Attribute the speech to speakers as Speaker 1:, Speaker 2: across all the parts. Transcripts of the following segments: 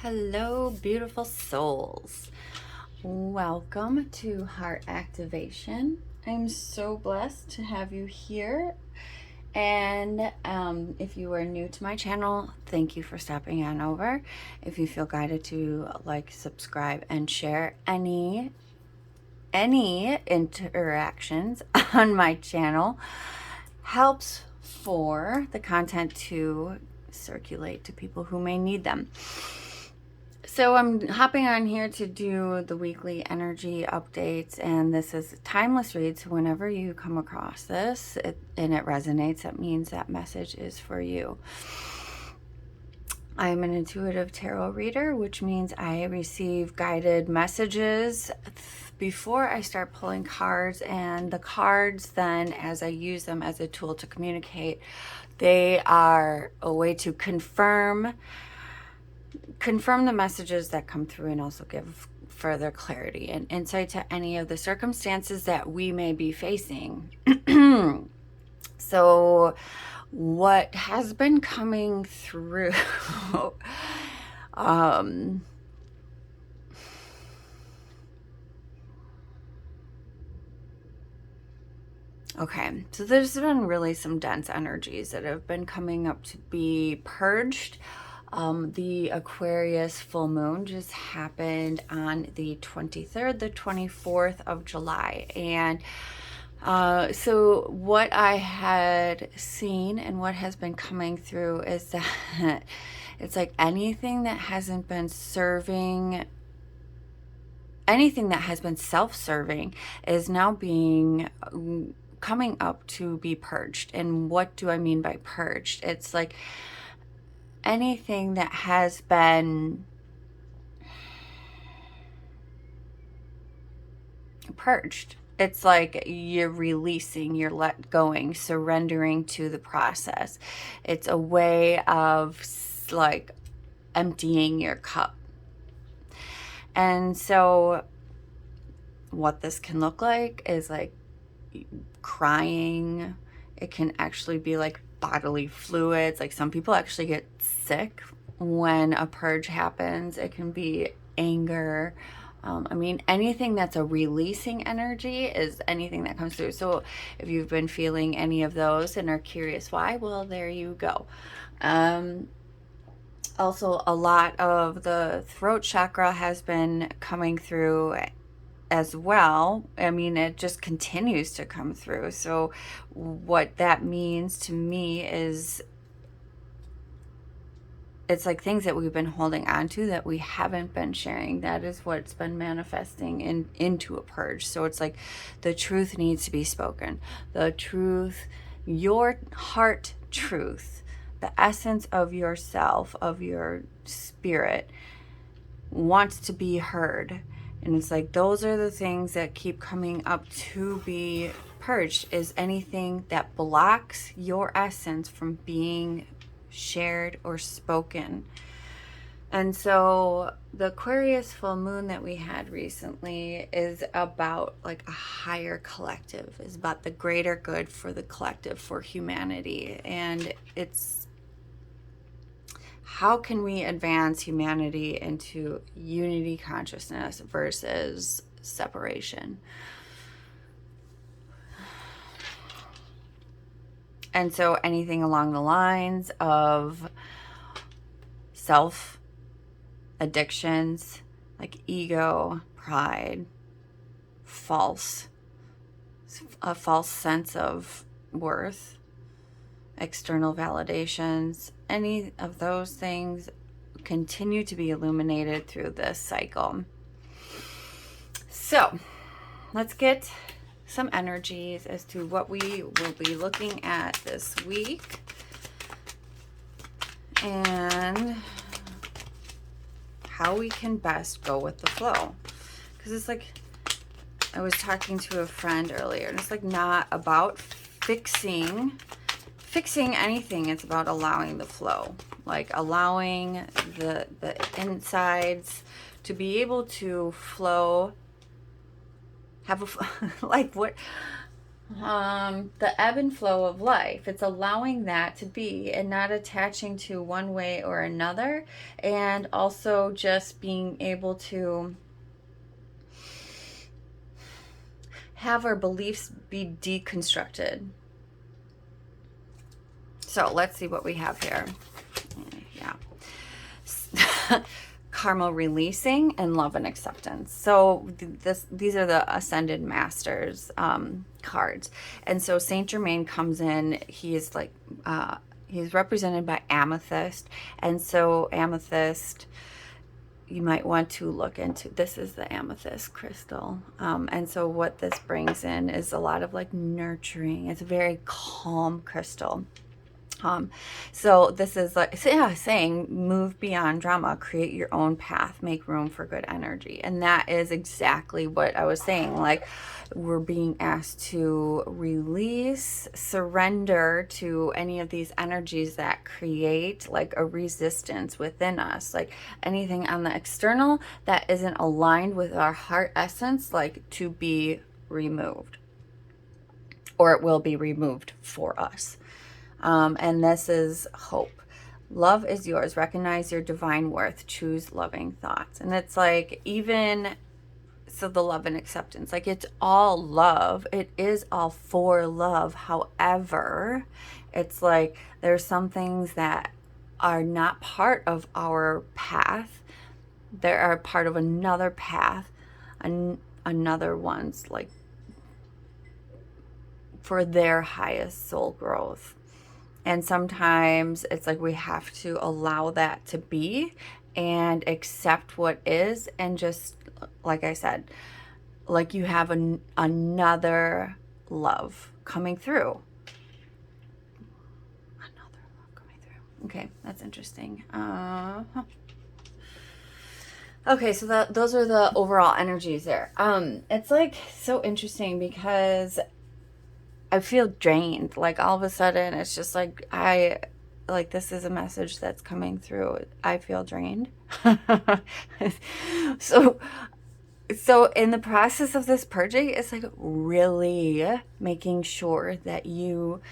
Speaker 1: Hello, beautiful souls. Welcome to Heart Activation. I'm so blessed to have you here. And if you are new to my channel, thank you for stopping on over. If you feel guided to like, subscribe, and share any interactions on my channel, helps for the content to circulate to people who may need them. So I'm hopping on here to do the weekly energy updates, and this is a timeless read. So whenever you come across this and it resonates, that means that message is for you. I'm an intuitive tarot reader, which means I receive guided messages before I start pulling cards, and the cards then, as I use them as a tool to communicate, they are a way to confirm the messages that come through and also give further clarity and insight to any of the circumstances that we may be facing. So what has been coming through okay, so there's been really some dense energies that have been coming up to be purged. The Aquarius full moon just happened on the 23rd, the 24th of July. And so what I had seen and what has been coming through is that it's like anything that hasn't been serving, anything that has been self-serving is now coming up to be purged. And what do I mean by purged? It's like anything that has been purged. It's like you're releasing, you're let going, surrendering to the process. It's a way of like emptying your cup. And so what this can look like is like crying. It can actually be like bodily fluids. Like some people actually get sick when a purge happens. It can be anger. I mean, anything that's a releasing energy is anything that comes through. So if you've been feeling any of those and are curious why, well, there you go. Also, a lot of the throat chakra has been coming through as well. I mean, it just continues to come through. So what that means to me is it's like things that we've been holding on to that we haven't been sharing. That is what's been manifesting into a purge. So it's like the truth needs to be spoken. The truth, your heart truth, the essence of yourself, of your spirit, wants to be heard. And it's like those are the things that keep coming up to be purged, is anything that blocks your essence from being shared or spoken. And so the Aquarius full moon that we had recently is about like a higher collective, is about the greater good for the collective, for humanity. And it's how can we advance humanity into unity consciousness versus separation? And so anything along the lines of self addictions, like ego, pride, a false sense of worth, external validations, any of those things continue to be illuminated through this cycle. So let's get some energies as to what we will be looking at this week and how we can best go with the flow. Because it's like, I was talking to a friend earlier, and it's like not about fixing anything. It's about allowing the flow, like allowing the insides to be able to flow, have a like what The ebb and flow of life. It's allowing that to be and not attaching to one way or another, and also just being able to have our beliefs be deconstructed. So let's see what we have here. Yeah. Karma releasing and love and acceptance. So these are the Ascended Masters cards. And so Saint Germain comes in. He is like, he's represented by amethyst. And so amethyst, you might want to look into, this is the amethyst crystal. And so what this brings in is a lot of like nurturing. It's a very calm crystal. So this is like, yeah, saying move beyond drama, create your own path, make room for good energy. And that is exactly what I was saying. Like, we're being asked to release, surrender to any of these energies that create like a resistance within us, like anything on the external that isn't aligned with our heart essence, like to be removed, or it will be removed for us. And this is hope. Love is yours. Recognize your divine worth. Choose loving thoughts. And it's like, even so, the love and acceptance, like it's all love. It is all for love. However, it's like there's some things that are not part of our path. They are part of another path, and another one's like for their highest soul growth. And sometimes it's like we have to allow that to be and accept what is, and just, like I said, like you have another love coming through. Another love coming through. Okay, that's interesting. Okay, so those are the overall energies there. It's like so interesting because I feel drained. Like all of a sudden, it's just like this is a message that's coming through. I feel drained. so in the process of this purging, it's like really making sure that you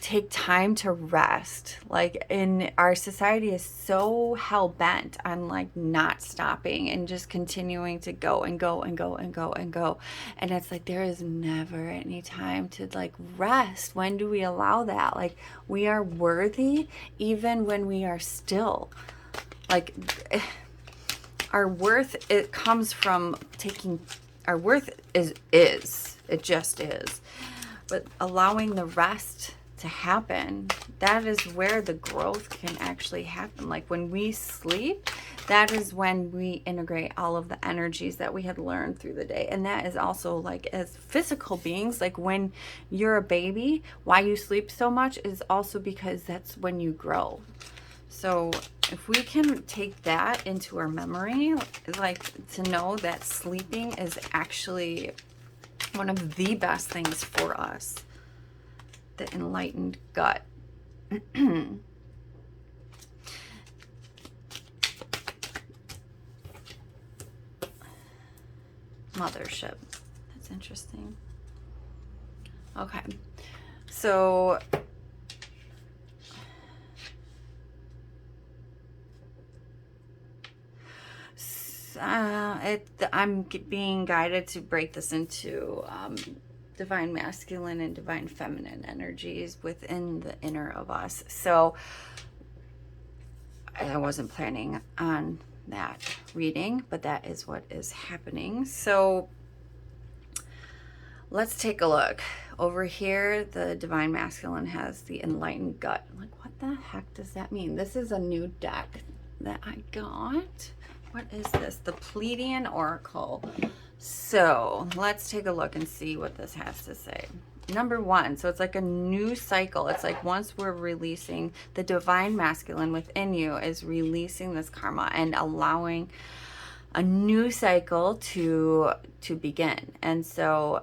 Speaker 1: take time to rest. Like, in our society is so hell-bent on like not stopping and just continuing to go and go and go and go and go, and it's like there is never any time to like rest. When do we allow that? Like, we are worthy even when we are still. Like, our worth, it comes from taking, our worth is it just is. But allowing the rest to happen, that is where the growth can actually happen. Like when we sleep, that is when we integrate all of the energies that we had learned through the day. And that is also like, as physical beings, like when you're a baby, why you sleep so much is also because that's when you grow. So if we can take that into our memory, like to know that sleeping is actually one of the best things for us. The enlightened gut. Mothership. That's interesting. Okay. So I'm being guided to break this into divine masculine and divine feminine energies within the inner of us. So I wasn't planning on that reading, but that is what is happening. So let's take a look. Over here, the divine masculine has the enlightened gut. Like, what the heck does that mean? This is a new deck that I got. What is this? The Pleiadian Oracle. So let's take a look and see what this has to say. Number one, so it's like a new cycle. It's like once we're releasing, the divine masculine within you is releasing this karma and allowing a new cycle to begin. And so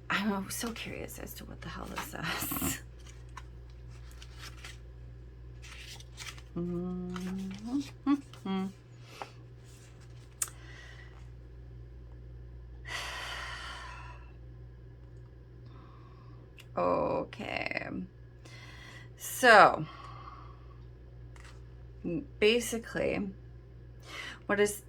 Speaker 1: I'm so curious as to what the hell this says. Okay. So, basically, what is...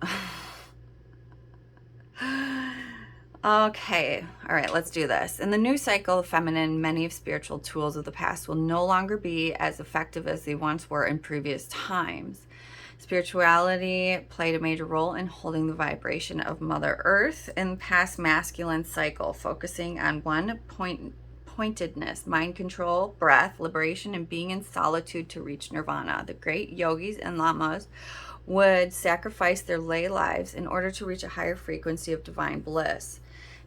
Speaker 1: Okay, all right, let's do this. In the new cycle of feminine, many of spiritual tools of the past will no longer be as effective as they once were in previous times. Spirituality played a major role in holding the vibration of Mother Earth in the past masculine cycle, focusing on pointedness, mind control, breath, liberation, and being in solitude to reach nirvana. The great yogis and lamas would sacrifice their lay lives in order to reach a higher frequency of divine bliss.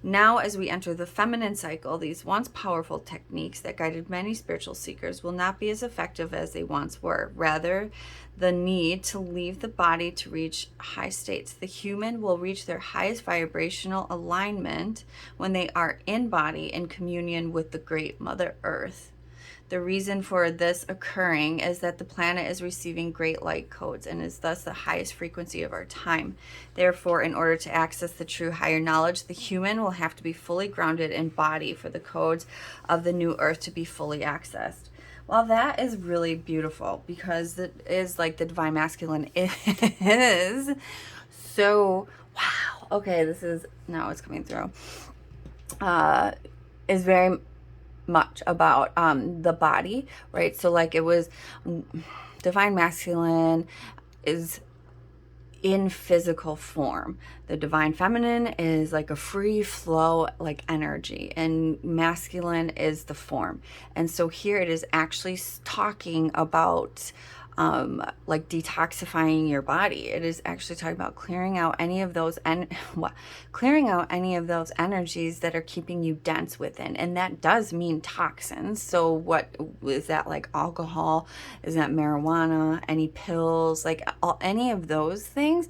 Speaker 1: Now, as we enter the feminine cycle, these once powerful techniques that guided many spiritual seekers will not be as effective as they once were. Rather, the need to leave the body to reach high states. The human will reach their highest vibrational alignment when they are in body in communion with the great Mother Earth. The reason for this occurring is that the planet is receiving great light codes and is thus the highest frequency of our time. Therefore, in order to access the true higher knowledge, the human will have to be fully grounded in body for the codes of the new earth to be fully accessed. Well, that is really beautiful, because it is like the divine masculine is so, wow. Okay, this is, now it's coming through. Is very much about the body, right? So like it was, divine masculine is in physical form. The divine feminine is like a free flow, like energy, and masculine is the form. And so here it is actually talking about like detoxifying your body. It is actually talking about clearing out any of those clearing out any of those energies that are keeping you dense within, and that does mean toxins. So what is that? Like alcohol? Is that marijuana? Any pills? Like any of those things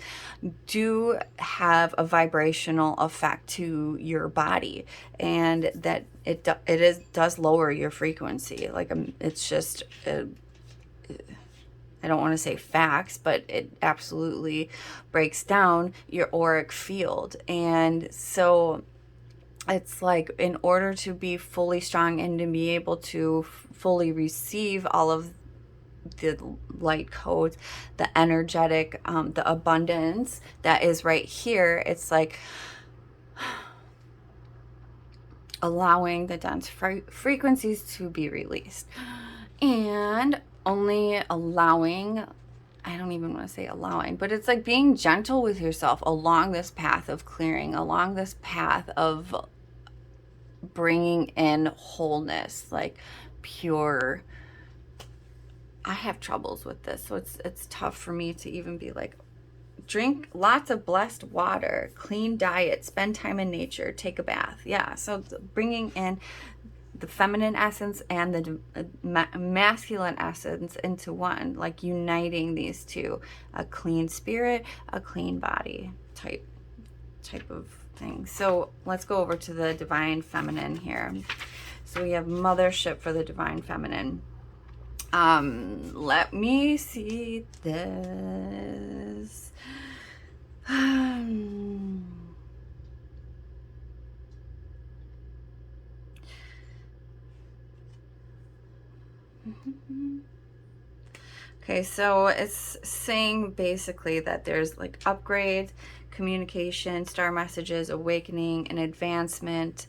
Speaker 1: do have a vibrational effect to your body, and that it does lower your frequency. Like it's just I don't want to say facts, but it absolutely breaks down your auric field. And so it's like, in order to be fully strong and to be able to fully receive all of the light codes, the energetic, the abundance that is right here, it's like allowing the dense frequencies to be released. And only allowing, I don't even want to say allowing, but it's like being gentle with yourself along this path of clearing, along this path of bringing in wholeness, like pure. I have troubles with this, so it's tough for me to even be like, drink lots of blessed water, clean diet, spend time in nature, take a bath. Yeah, so bringing in the feminine essence and the masculine essence into one, like uniting these two, a clean spirit, a clean body type of thing. So let's go over to the divine feminine here. So we have mothership for the divine feminine. Let me see this. Okay, so it's saying basically that there's like upgrades, communication, star messages, awakening, and advancement.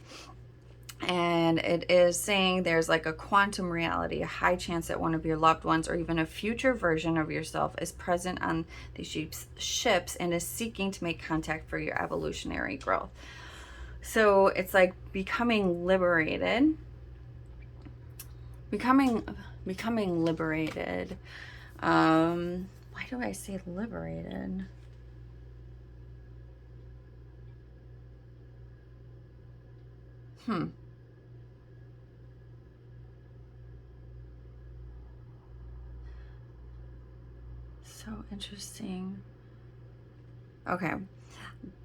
Speaker 1: And it is saying there's like a quantum reality, a high chance that one of your loved ones or even a future version of yourself is present on these ships and is seeking to make contact for your evolutionary growth. So it's like becoming liberated, becoming liberated. Why do I say liberated? So interesting. Okay.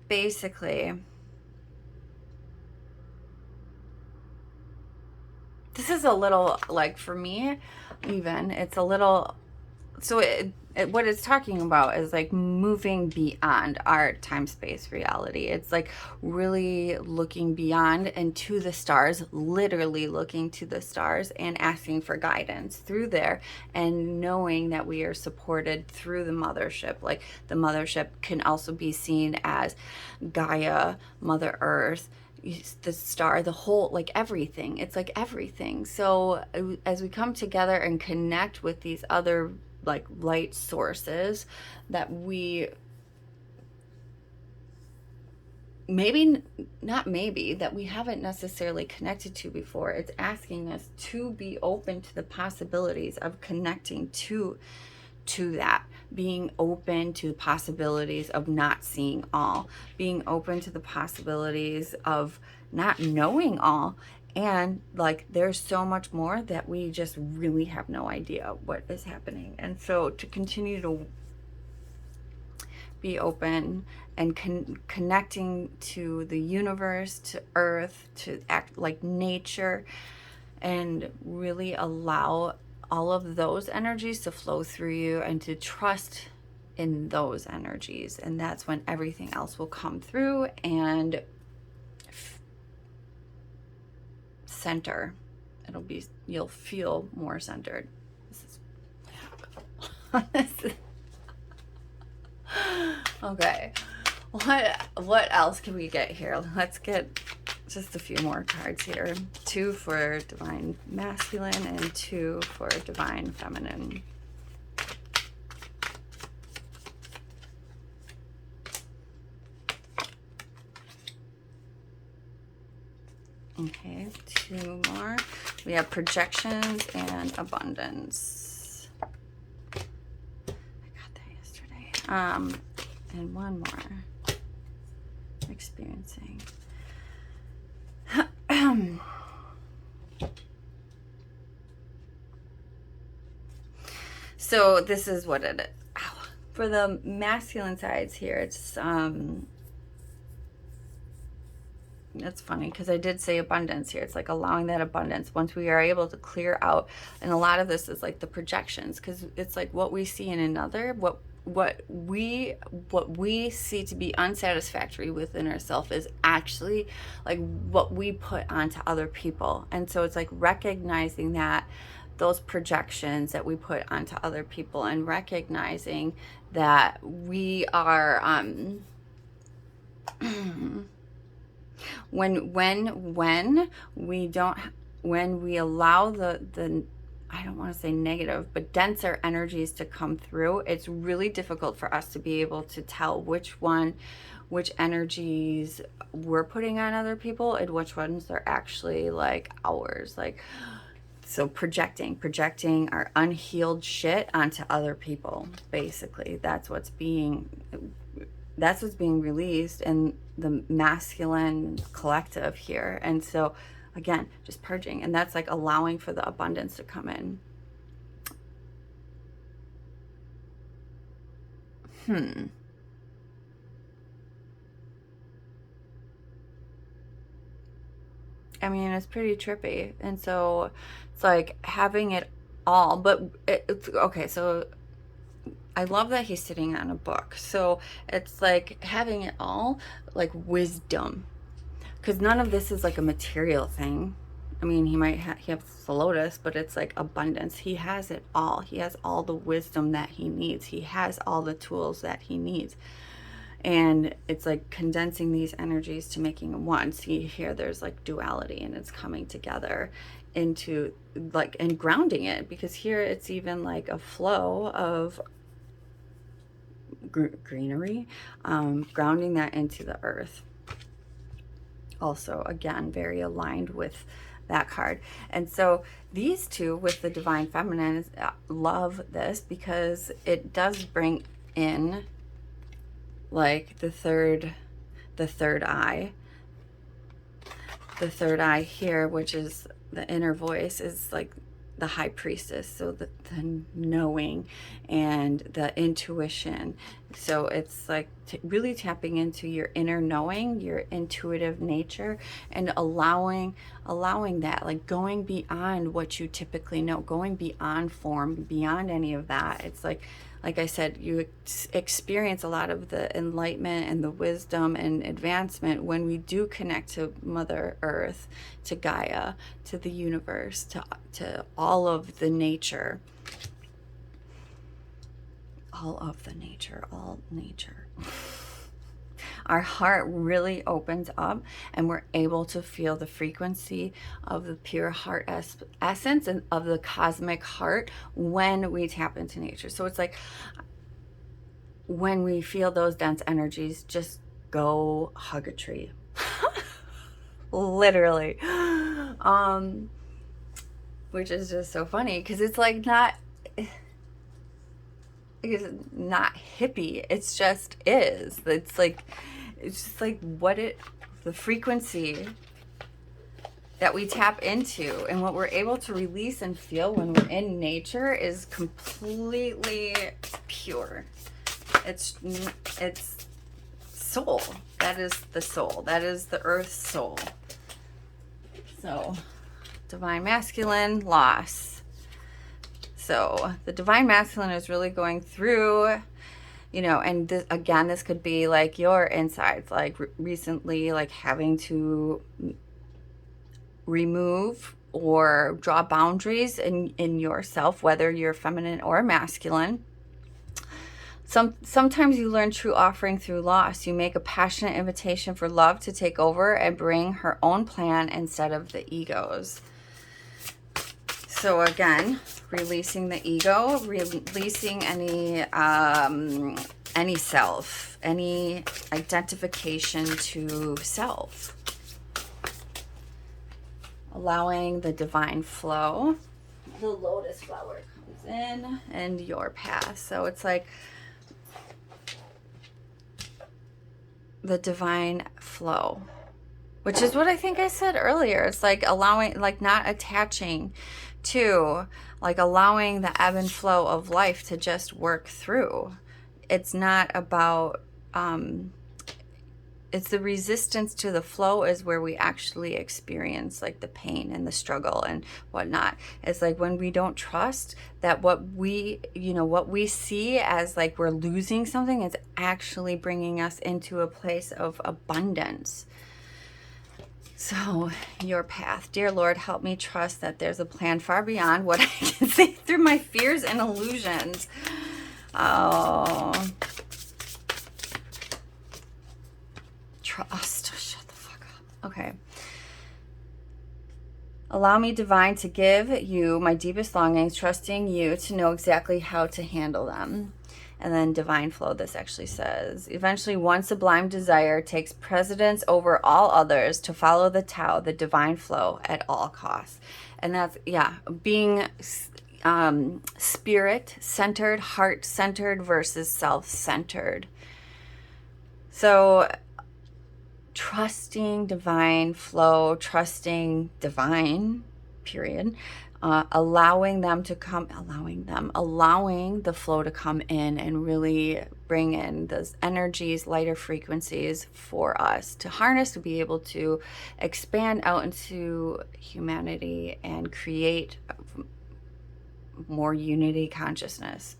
Speaker 1: Basically, this is a little, like, for me, even, it's a little, so what it's talking about is like moving beyond our time-space reality. It's like really looking beyond and to the stars, literally looking to the stars and asking for guidance through there, and knowing that we are supported through the mothership. Like the mothership can also be seen as Gaia, Mother Earth, the star, the whole, like everything. It's like everything. So as we come together and connect with these other like light sources that we that we haven't necessarily connected to before, it's asking us to be open to the possibilities of connecting to that, being open to the possibilities of not seeing all, being open to the possibilities of not knowing all. And like there's so much more that we just really have no idea what is happening. And so to continue to be open and connecting to the universe, to earth, to act like nature, and really allow all of those energies to flow through you and to trust in those energies. And that's when everything else will come through and center. You'll feel more centered. This is okay. What else can we get here? Let's get just a few more cards here. 2 for divine masculine and 2 for divine feminine. Okay, 2 more. We have projections and abundance. I got that yesterday. And 1 more. Experiencing. So this is what it is. For the masculine sides here, it's funny because I did say abundance here. It's like allowing that abundance once we are able to clear out. And a lot of this is like the projections, because it's like what we see in another, what we see to be unsatisfactory within ourselves is actually like what we put onto other people. And so it's like recognizing that those projections that we put onto other people, and recognizing that we are when we allow the I don't want to say negative, but denser energies to come through, it's really difficult for us to be able to tell which energies we're putting on other people and which ones are actually like ours. Like, so projecting our unhealed shit onto other people. Basically, that's what's being released in the masculine collective here. And so again, just purging, and that's like allowing for the abundance to come in. I mean, it's pretty trippy. And so it's like having it all, but it's okay. So I love that he's sitting on a book. So it's like having it all, like wisdom, because none of this is like a material thing. I mean, he might have the lotus, but it's like abundance. He has it all. He has all the wisdom that he needs. He has all the tools that he needs. And it's like condensing these energies to making one. See here, there's like duality, and it's coming together into like, and grounding it, because here it's even like a flow of greenery, grounding that into the earth. Also, again, very aligned with that card. And so these two with the divine feminine, love this because it does bring in like the third eye. The third eye here, which is the inner voice, is like the high priestess. So the knowing and the intuition. So it's like really tapping into your inner knowing, your intuitive nature, and allowing that, like going beyond what you typically know, going beyond form, beyond any of that. It's like like I said, you experience a lot of the enlightenment and the wisdom and advancement when we do connect to Mother Earth, to Gaia, to the universe, to all of the nature. All of the nature, all nature. Our heart really opens up and we're able to feel the frequency of the pure heart essence and of the cosmic heart when we tap into nature. So it's like when we feel those dense energies, just go hug a tree. Literally. Which is just so funny because it's like it's not hippie, it's just is. It's just like the frequency that we tap into and what we're able to release and feel when we're in nature is completely pure. It's soul. That is the soul. That is the earth's soul. So, divine masculine, loss. So the divine masculine is really going through, you know, and this, again, this could be like your insides, like recently, like having to remove or draw boundaries in yourself, whether you're feminine or masculine. Sometimes you learn true offering through loss. You make a passionate invitation for love to take over and bring her own plan instead of the ego's. So again, releasing the ego, releasing any self, any identification to self. Allowing the divine flow. The lotus flower comes in and your path. So it's like the divine flow, which is what I think I said earlier. It's like allowing, like not attaching to, like allowing the ebb and flow of life to just work through. It's not about, it's the resistance to the flow is where we actually experience like the pain and the struggle and whatnot. It's like when we don't trust that what we see as like we're losing something is actually bringing us into a place of abundance. So your path. Dear Lord, help me trust that there's a plan far beyond what I can see through my fears and illusions. Oh, trust. Shut the fuck up. Okay. Allow me, divine, to give you my deepest longings, trusting you to know exactly how to handle them. And then divine flow, this actually says, eventually one sublime desire takes precedence over all others to follow the Tao, the divine flow, at all costs. And that's, yeah, being spirit-centered, heart-centered versus self-centered. So trusting divine flow, trusting divine, period. Allowing the flow to come in and really bring in those energies, lighter frequencies for us to harness, to be able to expand out into humanity and create more unity consciousness.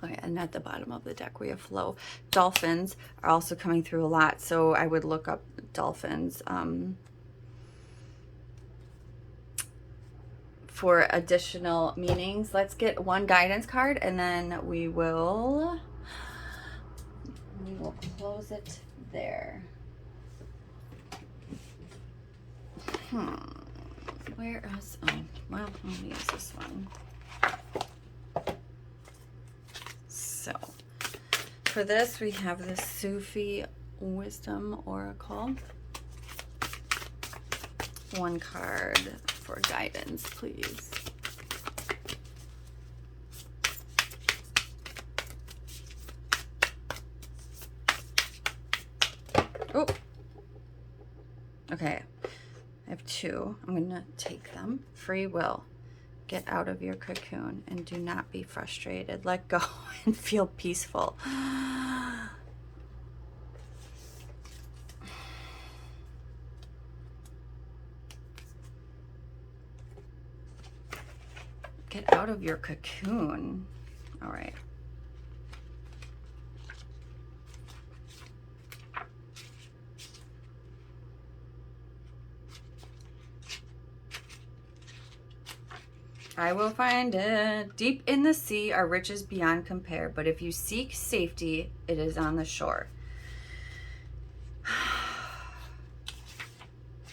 Speaker 1: Okay, and at the bottom of the deck we have flow. Dolphins are also coming through a lot, so I would look up dolphins for additional meanings. Let's get one guidance card and then we will close it there. Where is, oh, well, I'm gonna use this one. So for this we have the Sufi Wisdom Oracle. One card for guidance, please. Oh, okay. I have two. I'm gonna take them. Free will. Get out of your cocoon and do not be frustrated. Let go and feel peaceful. Get out of your cocoon. All right. I will find it. Deep in the sea are riches beyond compare, but if you seek safety, it is on the shore.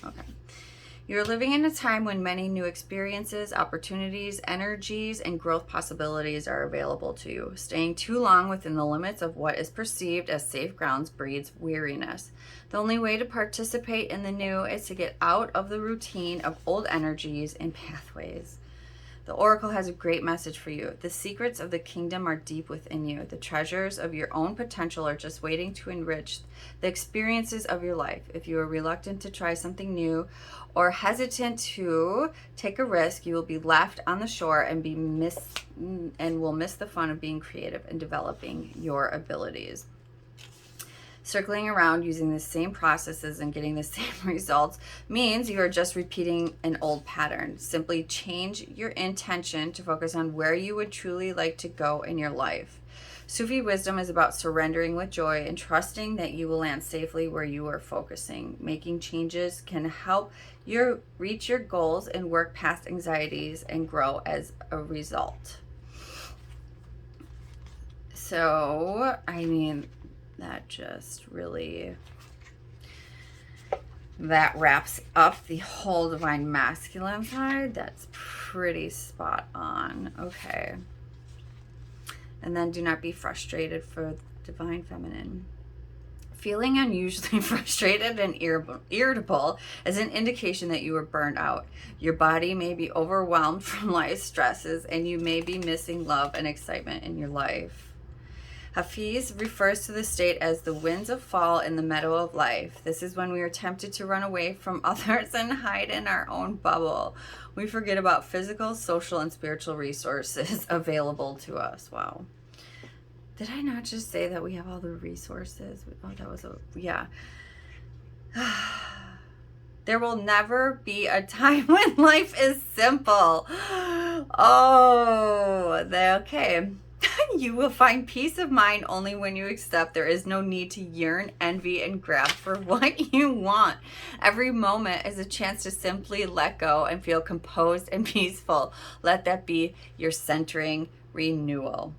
Speaker 1: Okay. You're living in a time when many new experiences, opportunities, energies, and growth possibilities are available to you. Staying too long within the limits of what is perceived as safe grounds breeds weariness. The only way to participate in the new is to get out of the routine of old energies and pathways. The oracle has a great message for you. The secrets of the kingdom are deep within you. The treasures of your own potential are just waiting to enrich the experiences of your life. If you are reluctant to try something new or hesitant to take a risk, you will be left on the shore and will miss the fun of being creative and developing your abilities. Circling around using the same processes and getting the same results means you are just repeating an old pattern. Simply change your intention to focus on where you would truly like to go in your life. Sufi wisdom is about surrendering with joy and trusting that you will land safely where you are focusing. Making changes can help you reach your goals and work past anxieties and grow as a result. So, I mean, that just really, that wraps up the whole divine masculine side. That's pretty spot on. Okay. And then do not be frustrated for divine feminine. Feeling unusually frustrated and irritable is an indication that you are burned out. Your body may be overwhelmed from life's stresses, and you may be missing love and excitement in your life. Hafiz refers to the state as the winds of fall in the meadow of life. This is when we are tempted to run away from others and hide in our own bubble. We forget about physical, social, and spiritual resources available to us. Wow. Did I not just say that we have all the resources? Oh, that was yeah. There will never be a time when life is simple. Oh, okay. You will find peace of mind only when you accept there is no need to yearn, envy, and grab for what you want. Every moment is a chance to simply let go and feel composed and peaceful. Let that be your centering renewal.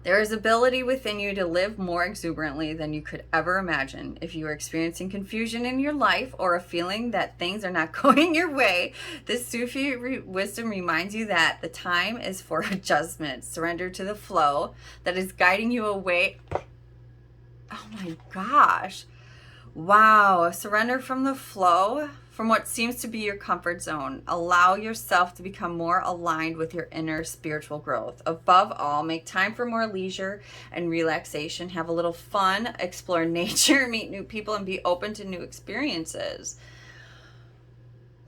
Speaker 1: There is ability within you to live more exuberantly than you could ever imagine. If you are experiencing confusion in your life or a feeling that things are not going your way, this Sufi wisdom reminds you that the time is for adjustment. Surrender to the flow that is guiding you away. Oh my gosh. Wow. Surrender from the flow, from what seems to be your comfort zone. Allow yourself to become more aligned with your inner spiritual growth. Above all, make time for more leisure and relaxation. Have a little fun, explore nature, meet new people, and be open to new experiences.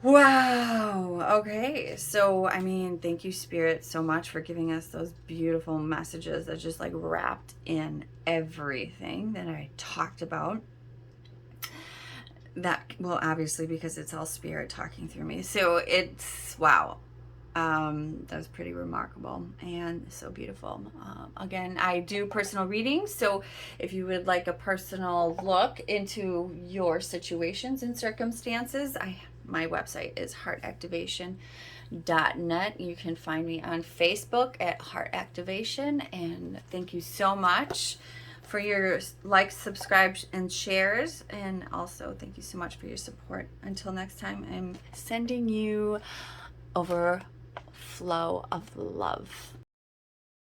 Speaker 1: Wow. Okay. So, I mean, thank you, Spirit, so much for giving us those beautiful messages that just like wrapped in everything that I talked about. That, well, obviously, because it's all Spirit talking through me. So it's, wow. That was pretty remarkable and so beautiful. Again, I do personal readings. So if you would like a personal look into your situations and circumstances, my website is heartactivation.net. You can find me on Facebook at Heart Activation. And thank you so much for your likes, subscribes, and shares. And also thank you so much for your support. Until next time, I'm sending you overflow of love.